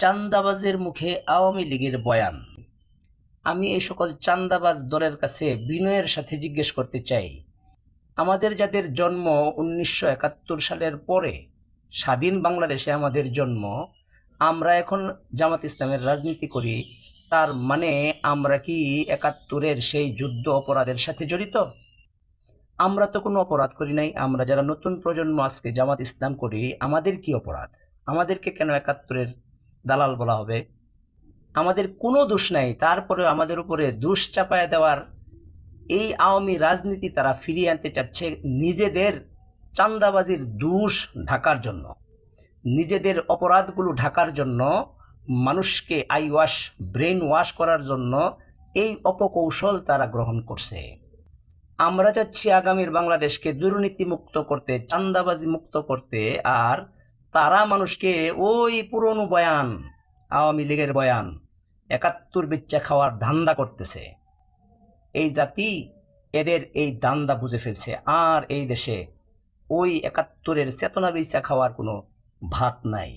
চাঁদাবাজের মুখে আওয়ামী লীগের বয়ান। আমি এই সকল চাঁদাবাজ দলের কাছে বিনয়ের সাথে জিজ্ঞেস করতে চাই, আমাদের যাদের জন্ম 1971 সালের পরে, স্বাধীন বাংলাদেশে আমাদের জন্ম, আমরা এখন জামাত ইসলামের রাজনীতি করি, তার মানে আমরা কি 71-এর সেই যুদ্ধ অপরাধের সাথে জড়িত? আমরা তো কোনো অপরাধ করি নাই। আমরা যারা নতুন প্রজন্ম আজকে জামাত ইসলাম করি, আমাদের কি অপরাধ? আমাদেরকে কেন 71-এর দালাল বলা হবে? আমাদের কোনো দোষ নাই, তারপরেও আমাদের উপরে দোষ চাপায় দেওয়ার এই আওয়ামী রাজনীতি তারা ফিরিয়ে আনতে চাচ্ছে নিজেদের চাঁদাবাজির দোষ ঢাকার জন্য, নিজেদের অপরাধগুলো ঢাকার জন্য, মানুষকে আই ওয়াশ, ব্রেন ওয়াশ করার জন্য এই অপকৌশল তারা গ্রহণ করছে। আমরা চাচ্ছি আগামীর বাংলাদেশকে দুর্নীতি মুক্ত করতে, চাঁদাবাজি মুক্ত করতে, আর তারা মানুষকে ওই পুরনো বয়ান, আওয়ামী লীগের বয়ান, 71 বিচ্চা খাওয়ার ধান্দা করতেছে। এই জাতি এদের এই ধান্দা বুঝে ফেলছে, আর এই দেশে ওই 71-এর চেতনা বিচা খাওয়ার কোনো ভাত নাই।